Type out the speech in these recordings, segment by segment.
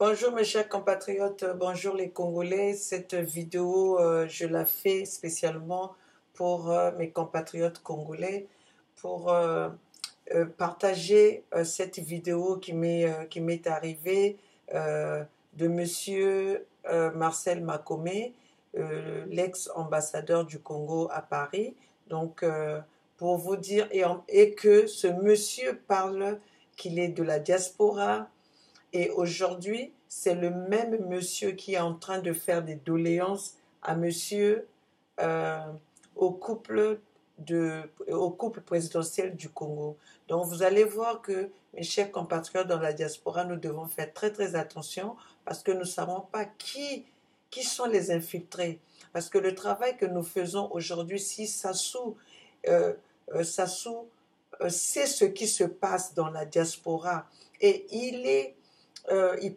Bonjour mes chers compatriotes, bonjour les Congolais. Cette vidéo, je la fais spécialement pour mes compatriotes congolais, pour partager cette vidéo qui m'est arrivée de Monsieur Marcel Makome, l'ex-ambassadeur du Congo à Paris. Donc, pour vous dire, et que ce monsieur parle qu'il est de la diaspora. Et aujourd'hui, c'est le même monsieur qui est en train de faire des doléances à monsieur, euh, au couple au couple présidentiel du Congo. Donc vous allez voir que, mes chers compatriotes dans la diaspora, nous devons faire très très attention parce que nous ne savons pas qui sont les infiltrés. Parce que le travail que nous faisons aujourd'hui, si euh, Sassou sait ce qui se passe dans la diaspora et il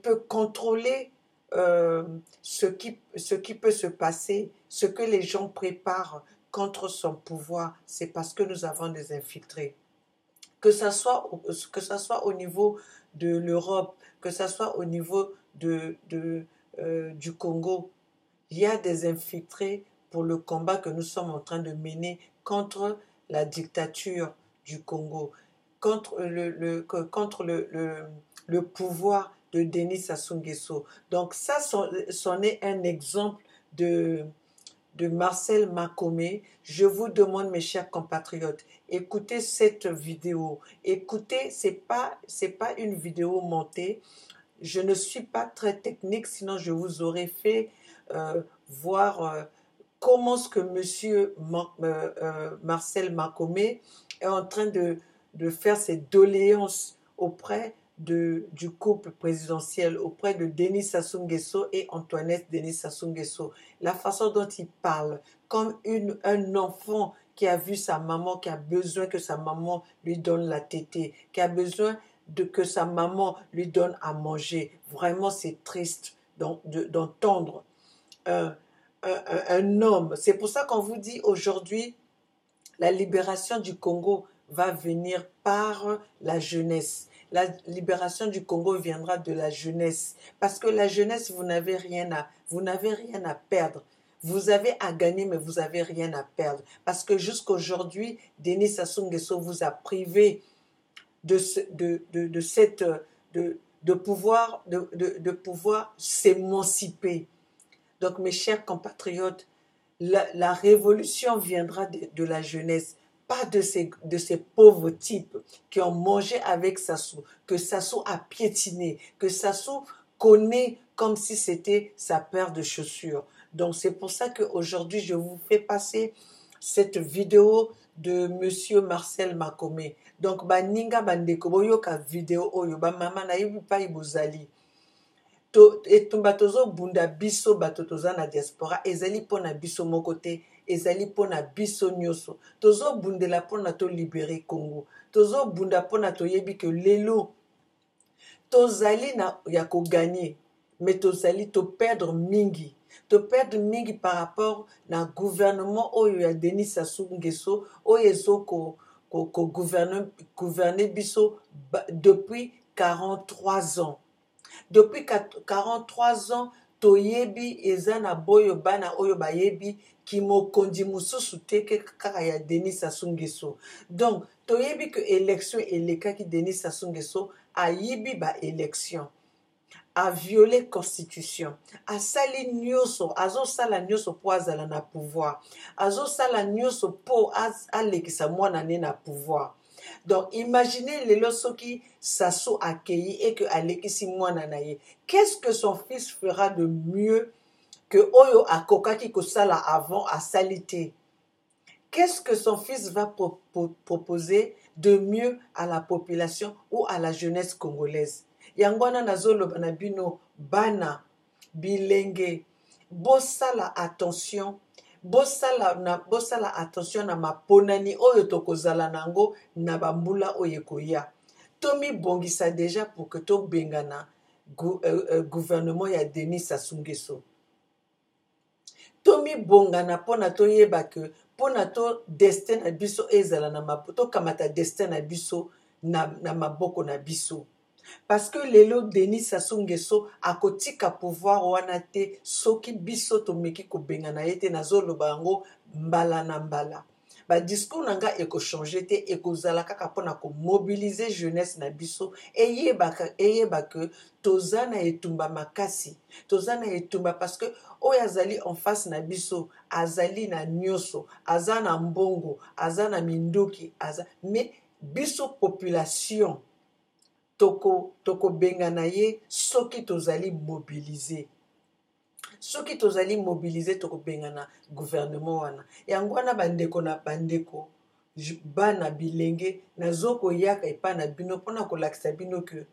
peut contrôler ce qui peut se passer, ce que les gens préparent contre son pouvoir, c'est parce que nous avons des infiltrés. Que ça soit au niveau de l'Europe, que ça soit au niveau du Congo, il y a des infiltrés pour le combat que nous sommes en train de mener contre la dictature du Congo, contre le pouvoir de Denis Sassou Nguesso. Donc ça, c'en est un exemple de Marcel Makome. Je vous demande, mes chers compatriotes, écoutez cette vidéo. Écoutez, c'est pas une vidéo montée. Je ne suis pas très technique, sinon je vous aurais fait voir comment ce que monsieur Marcel Makome est en train de faire ses doléances auprès du couple présidentiel, auprès de Denis Sassou Nguesso et Antoinette Denis Sassou Nguesso. La façon dont il parle, comme un enfant qui a vu sa maman, qui a besoin que sa maman lui donne la tétée, qui a besoin que sa maman lui donne à manger. Vraiment, c'est triste d'entendre un homme. C'est pour ça qu'on vous dit aujourd'hui, la libération du Congo va venir par la jeunesse. La libération du Congo viendra de la jeunesse. Parce que la jeunesse, vous n'avez rien à perdre. Vous avez à gagner, mais vous n'avez rien à perdre. Parce que jusqu'aujourd'hui, Denis Sassou Nguesso vous a privé de pouvoir s'émanciper. Donc, mes chers compatriotes, la révolution viendra de la jeunesse, pas de ces pauvres types qui ont mangé avec Sassou, que Sassou a piétiné, que Sassou connaît comme si c'était sa paire de chaussures. Donc, c'est pour ça qu'aujourd'hui, je vous fais passer cette vidéo de monsieur Marcel Makome. Donc, baninga bandeko boyoka vidéo oyo, ba mama na yebi pa ibozali. Etumba tozobunda biso bato toza na diaspora ezali mpona biso moko te, ezali mpona biso nyonso. Tozobundela mpona tolibere Congo, tozobunda mpona toyebi ke lelo tozali ya koganye, mais tozali toperdre mingi. Toperdre mingi par rapport na gouvernement oyo ya Denis Sassou Nguesso oyo gouverner biso depuis 43 ans. Depuis 43 ans, toyebi eza na boyo bana oyo bayebi ki mokonzi mususu te kaka ya Denis Sassou Nguesso. Donc, toyebi que élection elekaki Denis Sassou Nguesso ayibi ba élection, a violé constitution, asali nyonso, azosala nyonso po azala na pouvoir, azosala nyonso po alekisa mwana ne na pouvoir. Donc, imaginez lelo soki Sassou accueilli et que alekisi mwana na ye. Qu'est-ce que son fils fera de mieux que oyo akokaki kosala avant à salite? Qu'est-ce que son fils va proposer de mieux à la population ou à la jeunesse congolaise? Yangwana nazoloba na bino bana bilenge bosala attention. Bosala attention na maponani oyo tokozala nango na bambula oyo ekoya. Tomi bongisa déjà pour que to bengana gouvernement ya Denis Sassou Nguesso. Tomi bongana pona toyeba ke pona to destin na biso ezala na mapoto kamata destin na biso na maboko na biso. Parce que lelo Denis Sassou Nguesso akotika pouvoir wana te soki biso tomeki kobengana ye te nazoloba yango mbala na mbala. Ba discours nanga ekochange te ekozala kaka mpona komobilize jeunesse na biso eyeba ke toza na etumba makasi toza na etumba parce que oyo azali en face na biso azali na nyonso aza na mbongo aza na minduki mais biso population tokobengana ye soki tozali mobilize soki tozali mobilize tokobengana gouvernement wana yango wana bandeko na bandeko bana bilenge nazokoyaka epai na bino mpona kolakisa bino ke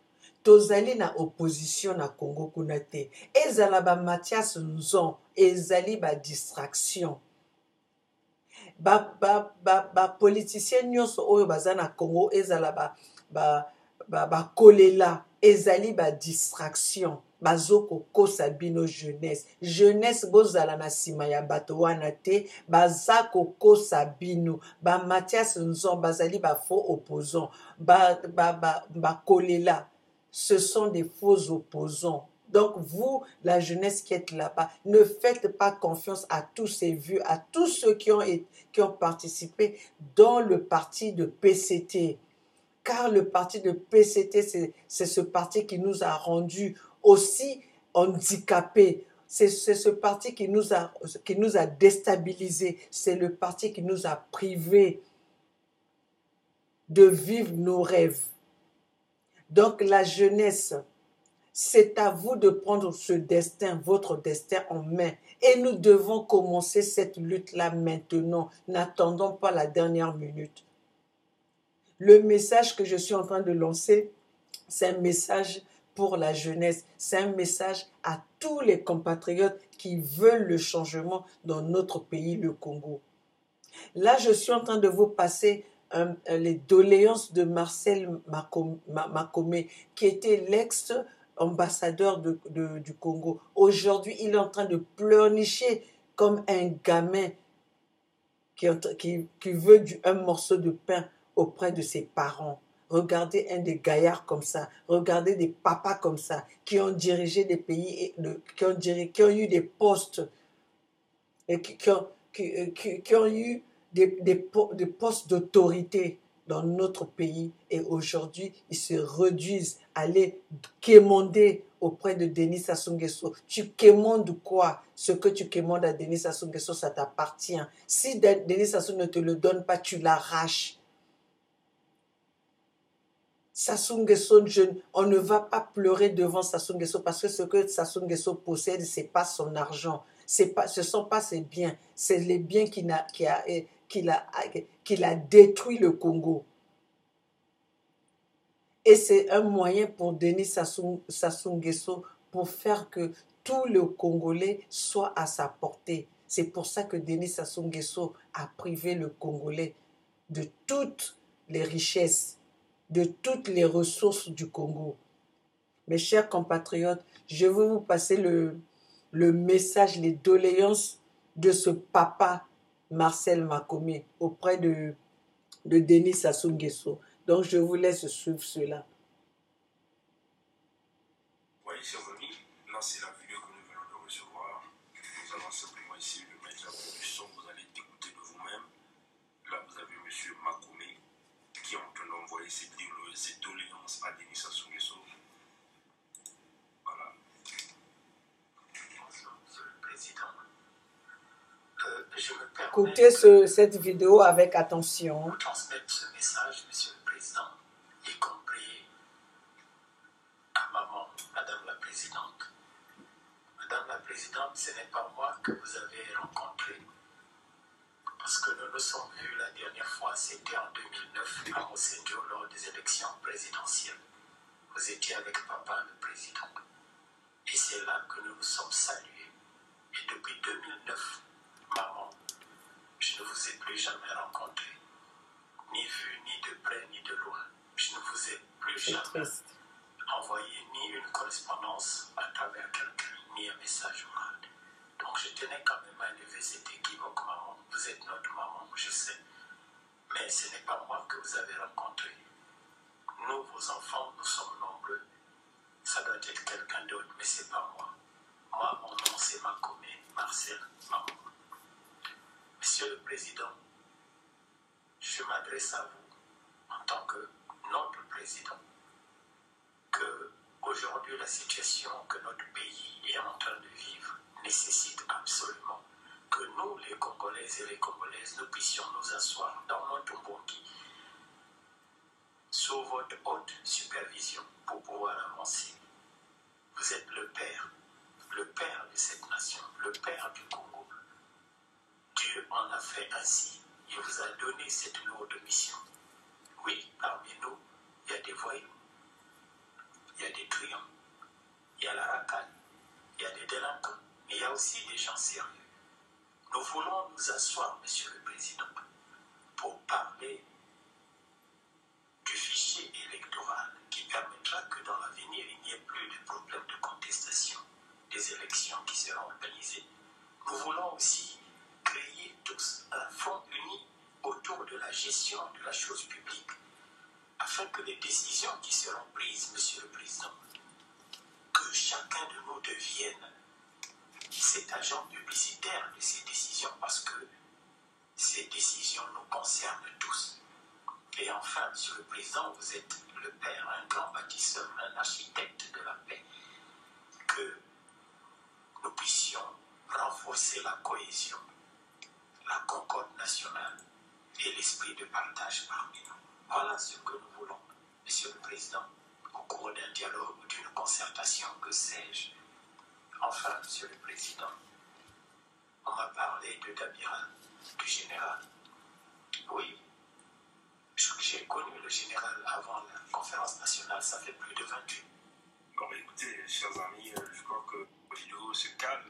tozali na opposition na Congo kuna te ezala ba Mathias Nzon ezali ba distraction ba politicien nyonso oyo baza na Congo ezala bakolela ezali ba distraction bazokokosa bino jeunesse bozala na nsima ya bato wana te baza kokosa bino ba Mathias Nzon bazali ba faux opposants bakolela ce sont des faux opposants. Donc vous, la jeunesse qui êtes là-bas, ne faites pas confiance à tous ces vieux, à tous ceux qui ont participé dans le parti de PCT. Car le parti de PCT, c'est ce parti qui nous a rendus aussi handicapés. C'est ce parti qui nous a déstabilisés. C'est le parti qui nous a privés de vivre nos rêves. Donc la jeunesse, c'est à vous de prendre ce destin, votre destin en main. Et nous devons commencer cette lutte-là maintenant. N'attendons pas la dernière minute. Le message que je suis en train de lancer, c'est un message pour la jeunesse. C'est un message à tous les compatriotes qui veulent le changement dans notre pays, le Congo. Là, je suis en train de vous passer les doléances de Marcel Makome, qui était l'ex-ambassadeur du Congo. Aujourd'hui, il est en train de pleurnicher comme un gamin qui veut un morceau de pain auprès de ses parents. Regardez un des gaillards comme ça, regardez des papas comme ça, qui ont dirigé des pays, qui ont eu des postes, et qui ont eu des postes d'autorité dans notre pays. Et aujourd'hui, ils se réduisent à aller quémander auprès de Denis Sassou Nguesso. Tu quémandes quoi? Ce que tu quémandes à Denis Sassou Nguesso, ça t'appartient. Si Denis Sassou ne te le donne pas, tu l'arraches. Sassou Nguesso, on ne va pas pleurer devant Sassou Nguesso parce que ce que Sassou Nguesso possède, ce n'est pas son argent. Ce ne sont pas ses biens. C'est les biens qu'il a détruit le Congo. Et c'est un moyen pour Denis Sassou Nguesso pour faire que tout le Congolais soit à sa portée. C'est pour ça que Denis Sassou Nguesso a privé le Congolais de toutes les richesses, de toutes les ressources du Congo. Mes chers compatriotes, je veux vous passer le message, les doléances de ce papa Marcel Makome auprès de Denis Sassou Nguesso. Donc je vous laisse suivre cela. Oui, chers amis, là c'est la vidéo que nous venons de recevoir. Nous allons simplement ici le mettre la production, vous allez écouter de vous-même. Là vous avez M. Makome qui est en train d'envoyer ses doléances à Denis Sassou Nguesso. Voilà. Monsieur le Président, je me permets Écoutez cette vidéo avec attention. de transmettre ce message, Monsieur le Président, y compris à maman, Madame la Présidente. Madame la Présidente, ce n'est pas moi que vous avez rencontré, parce que nous nous sommes vus la dernière fois, c'était en 2009 à Mossédio lors des élections présidentielles. Vous étiez avec papa le président. Et c'est là que nous nous sommes salués. Et depuis 2009, maman, je ne vous ai plus jamais rencontré, ni vu, ni de près, ni de loin. Je ne vous ai plus jamais envoyé ni une correspondance à travers quelqu'un, ni un message oral. Donc je tenais quand même à lever cet équivoque, maman. Vous êtes notre maman, je sais. Mais ce n'est pas moi que vous avez rencontré. nous, vos enfants, nous sommes nombreux. Ça doit être quelqu'un d'autre, mais ce n'est pas moi. Moi, mon nom, c'est Makome Marcel Maman. Monsieur le Président, je m'adresse à vous en tant que notre Président, que aujourd'hui la situation que notre pays est en train de vivre nécessite absolument que nous, les Congolais et les Congolaises, nous puissions nous asseoir dans notre Mbongi sous votre haute supervision pour pouvoir avancer. Vous êtes le père de cette nation, le père du Congo. Dieu en a fait ainsi. Il vous a donné cette lourde mission. Oui, parmi nous, il y a des voyous, il y a des truands, il y a la racaille, il y a des délinquants, mais il y a aussi des gens sérieux. Nous voulons nous asseoir, Monsieur le Président, pour parler du fichier électoral qui permettra que dans l'avenir, il n'y ait plus de problème de contestation des élections qui seront organisées. Nous voulons aussi créer tous un fonds uni autour de la gestion de la chose publique, afin que les décisions qui seront prises, Monsieur le Président, que chacun de nous devienne cet agent publicitaire de ces décisions, parce que ces décisions nous concernent tous. Et enfin, Monsieur le Président, vous êtes le père, un grand bâtisseur, un architecte de la paix, que nous puissions renforcer la cohésion, la concorde nationale et l'esprit de partage parmi nous. Voilà ce que nous voulons, Monsieur le Président, au cours d'un dialogue ou d'une concertation, que sais-je. Enfin, Monsieur le Président, on m'a parlé de Dabira, du général. Oui, j'ai connu le général avant la conférence nationale, ça fait plus de 28. Bon, écoutez, chers amis, je crois que la vidéo se calme.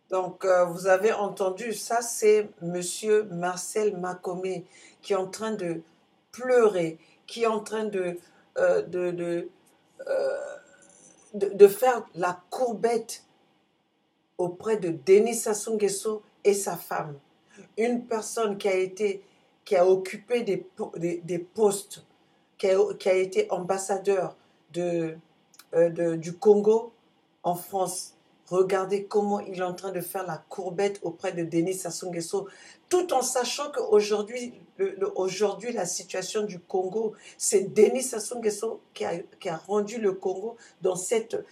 Donc, vous avez entendu, ça c'est Monsieur Marcel Makome qui est en train de pleurer, qui est en train de faire la courbette auprès de Denis Sassou Nguesso et sa femme. Une personne qui a occupé des postes, qui a été ambassadeur du Congo en France. Regardez comment il est en train de faire la courbette auprès de Denis Sassou Nguesso, tout en sachant qu'aujourd'hui, aujourd'hui, la situation du Congo, c'est Denis Sassou Nguesso qui a rendu le Congo dans cette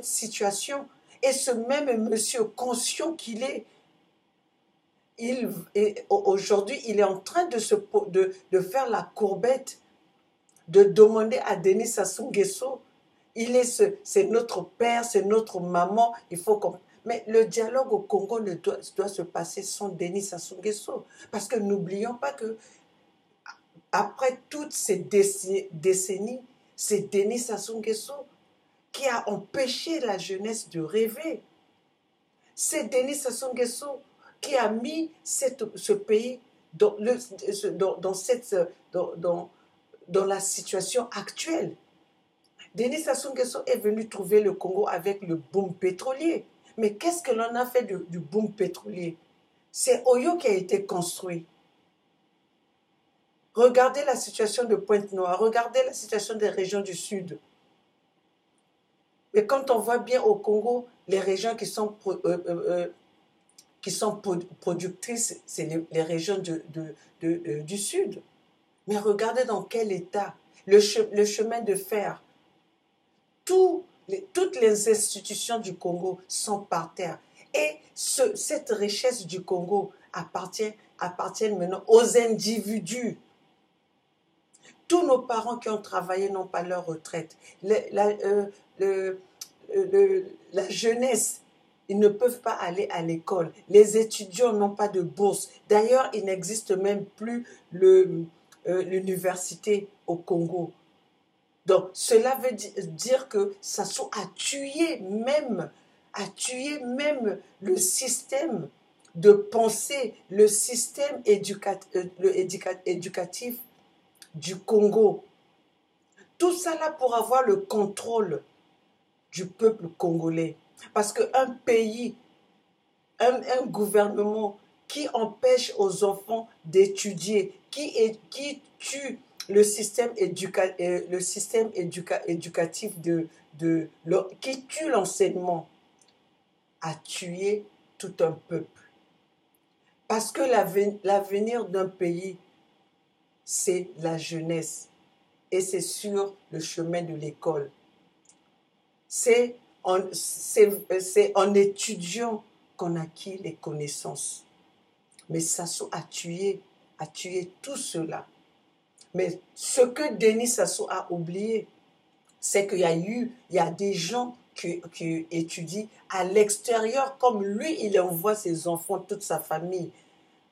situation. Et ce même monsieur, conscient qu'il est, aujourd'hui, il est en train de faire la courbette, de demander à Denis Sassou Nguesso, c'est notre père, c'est notre maman, il faut qu'on... Mais le dialogue au Congo doit se passer sans Denis Sassou Nguesso. Parce que n'oublions pas que après toutes ces décennies, c'est Denis Sassou Nguesso qui a empêché la jeunesse de rêver. C'est Denis Sassou Nguesso qui a mis ce pays dans la situation actuelle. Denis Sassou Nguesso est venu trouver le Congo avec le boom pétrolier. Mais qu'est-ce que l'on a fait du boom pétrolier? C'est Oyo qui a été construit. Regardez la situation de Pointe-Noire, regardez la situation des régions du Sud. Mais quand on voit bien au Congo, les régions qui sont productrices, c'est les régions du Sud. Mais regardez dans quel état. Le chemin de fer, toutes les institutions du Congo sont par terre. Et cette richesse du Congo appartient maintenant aux individus. Tous nos parents qui ont travaillé n'ont pas leur retraite. La jeunesse, ils ne peuvent pas aller à l'école. Les étudiants n'ont pas de bourse. D'ailleurs, il n'existe même plus l'université au Congo. Donc, cela veut dire que Sassou a tué même le système de pensée, le système éducatif du Congo. Tout ça là pour avoir le contrôle du peuple congolais. Parce qu'un pays, un gouvernement qui empêche aux enfants d'étudier, qui tue éducatif qui tue l'enseignement a tué tout un peuple. Parce que l'avenir d'un pays, c'est la jeunesse. Et c'est sur le chemin de l'école. C'est en étudiant qu'on acquit les connaissances. Mais Sassou a tué tout cela. Mais ce que Denis Sassou a oublié, c'est qu'il y a des gens qui étudient à l'extérieur, comme lui, il envoie ses enfants, toute sa famille,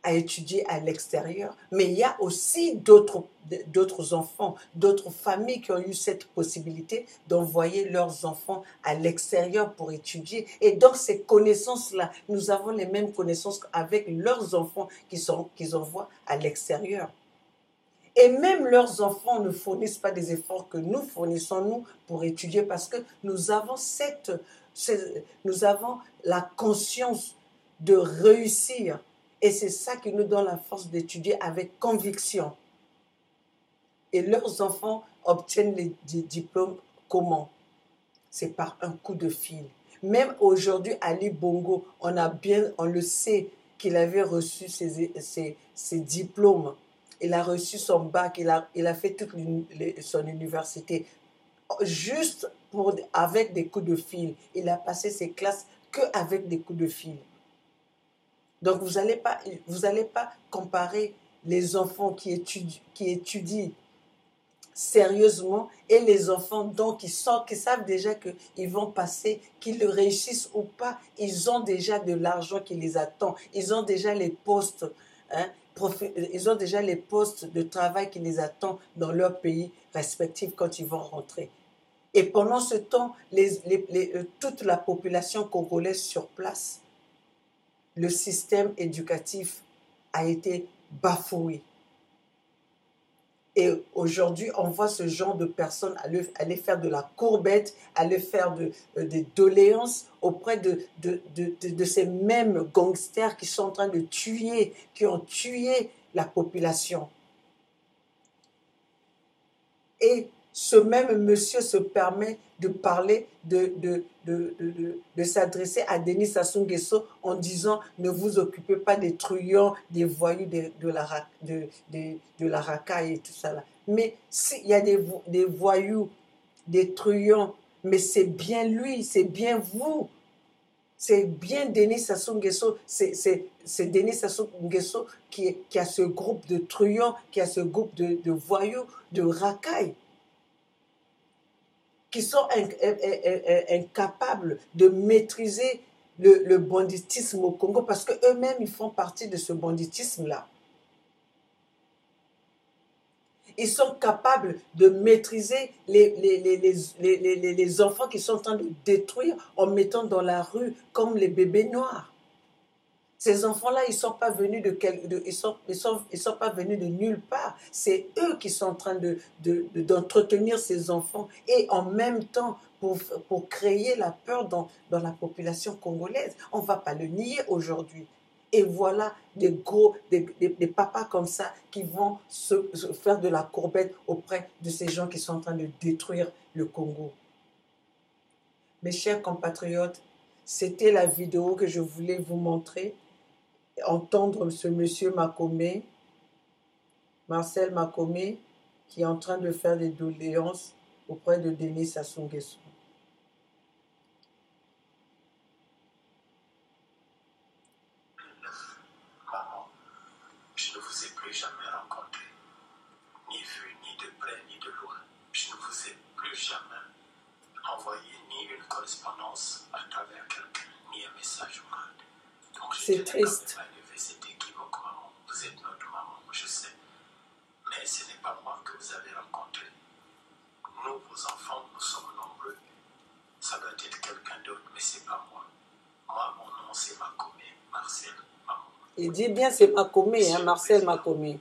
à étudier à l'extérieur. Mais il y a aussi d'autres enfants, d'autres familles qui ont eu cette possibilité d'envoyer leurs enfants à l'extérieur pour étudier. Et donc, ces connaissances-là, nous avons les mêmes connaissances avec leurs enfants qu'ils envoient à l'extérieur. Et même leurs enfants ne fournissent pas des efforts que nous fournissons, nous, pour étudier, parce que nous avons la conscience de réussir. Et c'est ça qui nous donne la force d'étudier avec conviction. Et leurs enfants obtiennent les diplômes comment? C'est par un coup de fil. Même aujourd'hui, Ali Bongo, on le sait qu'il avait reçu ses diplômes. Il a reçu son bac, il a fait toute son université. Juste avec des coups de fil. Il a passé ses classes qu'avec des coups de fil. Donc, vous n'allez pas comparer les enfants qui étudient sérieusement et les enfants donc qui savent déjà qu'ils vont passer, qu'ils réussissent ou pas, ils ont déjà de l'argent qui les attend, ils ont déjà les postes, ils ont déjà les postes de travail qui les attendent dans leur pays respectif quand ils vont rentrer. Et pendant ce temps, toute la population congolaise sur place, le système éducatif a été bafoué. Et aujourd'hui, on voit ce genre de personnes aller faire de la courbette, aller faire des doléances auprès de ces mêmes gangsters qui sont en train de tuer, qui ont tué la population. Et ce même monsieur se permet de parler, de s'adresser à Denis Sassou Nguesso en disant « Ne vous occupez pas des truands, des voyous de la racaille et tout ça. » Là. Mais s'il y a des voyous, des truands, mais c'est bien lui, c'est bien vous. C'est bien Denis Sassou Nguesso, c'est Denis Sassou Nguesso qui a ce groupe de truands, qui a ce groupe de voyous, de racailles, qui sont incapables de maîtriser le banditisme au Congo parce qu'eux-mêmes, ils font partie de ce banditisme-là. Ils sont capables de maîtriser les enfants qui sont en train de détruire en mettant dans la rue comme les bébés noirs. Ces enfants-là, ils sont pas venus ils sont pas venus de nulle part. C'est eux qui sont en train d'entretenir ces enfants et en même temps pour créer la peur dans la population congolaise. On va pas le nier aujourd'hui. Et voilà des papas comme ça qui vont se faire de la courbette auprès de ces gens qui sont en train de détruire le Congo. Mes chers compatriotes, c'était la vidéo que je voulais vous montrer. Entendre ce monsieur Makome, Marcel Makome, qui est en train de faire des doléances auprès de Denis Sassou Nguesso. Maman, je ne vous ai plus jamais rencontré, ni vu, ni de près, ni de loin. Je ne vous ai plus jamais envoyé ni une correspondance à travers quelqu'un, ni un message oral. C'est triste. C'est équivoque, maman. Vous êtes notre maman, je sais. Mais ce n'est pas moi que vous avez rencontré. Nous, vos enfants, nous sommes nombreux. Ça doit être quelqu'un d'autre, mais ce n'est pas moi. Moi, mon nom, c'est Makome, Marcel, maman. Il dit bien c'est Makome, Marcel Makome.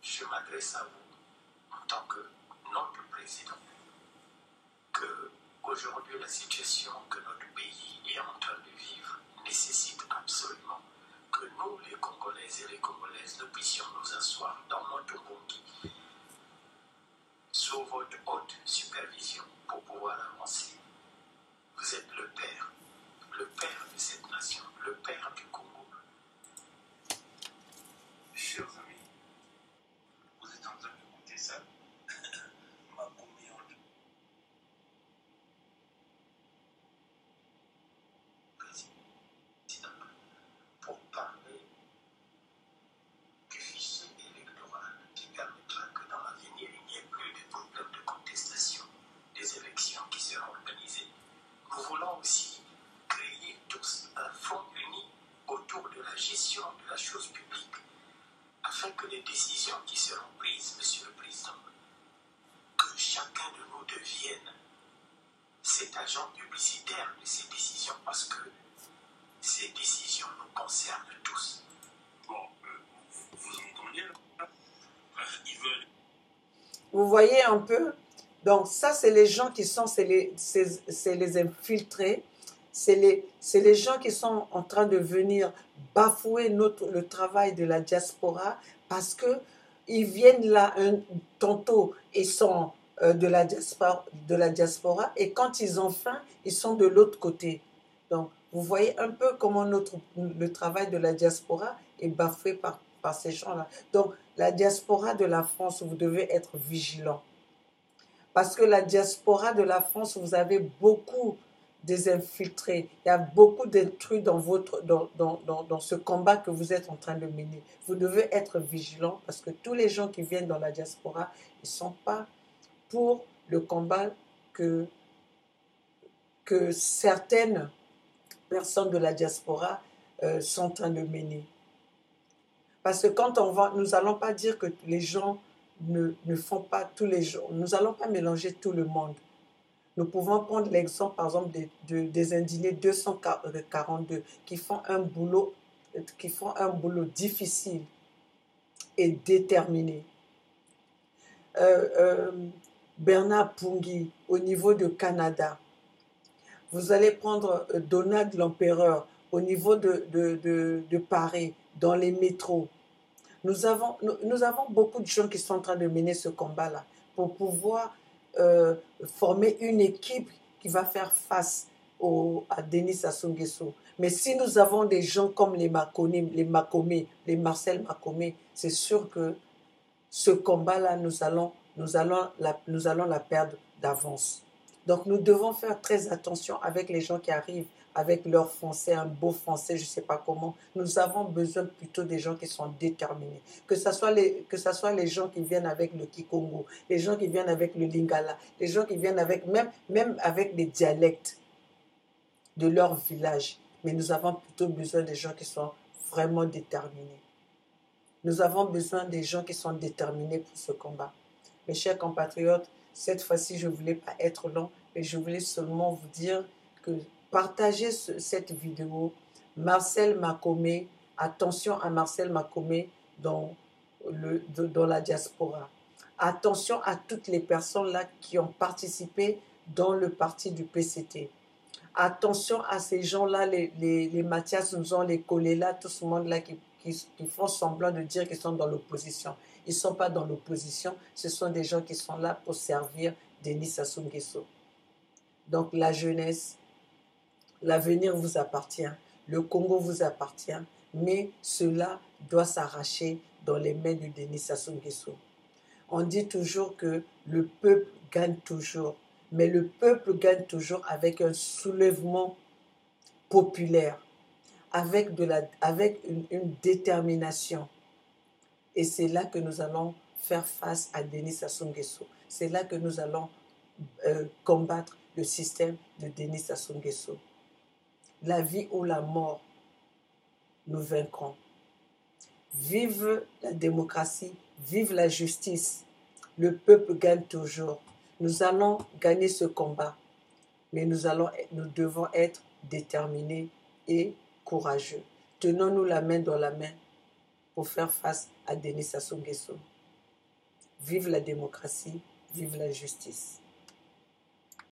Je m'adresse à vous en tant que notre président. Que aujourd'hui, la situation que notre pays est en train de vivre nécessite absolument que nous, les Congolais et les Congolaises, nous puissions nous asseoir dans notre Bongi sous votre haute supervision pour pouvoir avancer. Vous êtes le père de cette nation, le père du Congo. Chers amis, vous êtes en train d'écouter ça. Ma communion Président, pour parler du fichier électoral qui permettra que dans l'avenir, il n'y ait plus de problème de contestation des élections qui seront organisées. Nous voulons aussi créer tous un fonds uni autour de la gestion de la chose publique, afin que les décisions qui seront prises, Monsieur le Président, que chacun de nous devienne cet agent publicitaire de ces décisions, parce que ces décisions nous concernent tous. Bon, vous entendez là? Ils veulent. Vous voyez un peu? Donc ça, c'est les gens qui sont, c'est les infiltrés, c'est les gens qui sont en train de venir bafouer le travail de la diaspora parce qu'ils viennent là, tantôt ils sont de la diaspora et quand ils ont faim, ils sont de l'autre côté. Donc vous voyez un peu comment le travail de la diaspora est bafoué par ces gens-là. Donc la diaspora de la France, vous devez être vigilant. Parce que la diaspora de la France, vous avez beaucoup des infiltrés. Il y a beaucoup d'intrus dans ce combat que vous êtes en train de mener. Vous devez être vigilant parce que tous les gens qui viennent dans la diaspora, ils ne sont pas pour le combat que certaines personnes de la diaspora sont en train de mener. Parce que quand nous n'allons pas dire que les gens ne font pas tous les jours. Nous n'allons pas mélanger tout le monde. Nous pouvons prendre l'exemple, par exemple, des indignés 242 qui font un boulot difficile et déterminé. Bernard Pungui, au niveau de Canada. Vous allez prendre Donald l'Empereur, au niveau de Paris, dans les métros. Nous avons beaucoup de gens qui sont en train de mener ce combat-là pour pouvoir former une équipe qui va faire face à Denis Sassou Nguesso. Mais si nous avons des gens comme les Makomé, les Marcel Makomé, c'est sûr que ce combat-là, nous allons la perdre d'avance. Donc nous devons faire très attention avec les gens qui arrivent avec leur français, un beau français, je ne sais pas comment. Nous avons besoin plutôt des gens qui sont déterminés. Que ce soit les gens qui viennent avec le Kikongo, les gens qui viennent avec le Lingala, les gens qui viennent avec même avec des dialectes de leur village. Mais nous avons plutôt besoin des gens qui sont vraiment déterminés. Nous avons besoin des gens qui sont déterminés pour ce combat. Mes chers compatriotes, cette fois-ci, je ne voulais pas être long, mais je voulais seulement vous dire que partagez cette vidéo. Marcel Makomé, attention à Marcel Makomé dans la diaspora. Attention à toutes les personnes là qui ont participé dans le parti du PCT. Attention à ces gens-là, les Mathias Nzon, les Kolela, tout ce monde-là qui font semblant de dire qu'ils sont dans l'opposition. Ils ne sont pas dans l'opposition, ce sont des gens qui sont là pour servir Denis Sassou Nguesso. Donc la jeunesse, l'avenir vous appartient, le Congo vous appartient, mais cela doit s'arracher dans les mains de Denis Sassou Nguesso. On dit toujours que le peuple gagne toujours, mais le peuple gagne toujours avec un soulèvement populaire, avec une détermination. Et c'est là que nous allons faire face à Denis Sassou Nguesso. C'est là que nous allons combattre le système de Denis Sassou Nguesso. La vie ou la mort, nous vaincrons. Vive la démocratie, vive la justice. Le peuple gagne toujours. Nous allons gagner ce combat, mais nous devons être déterminés et courageux. Tenons-nous la main dans la main pour faire face à Denis Sassou Nguesso. Vive la démocratie, vive la justice.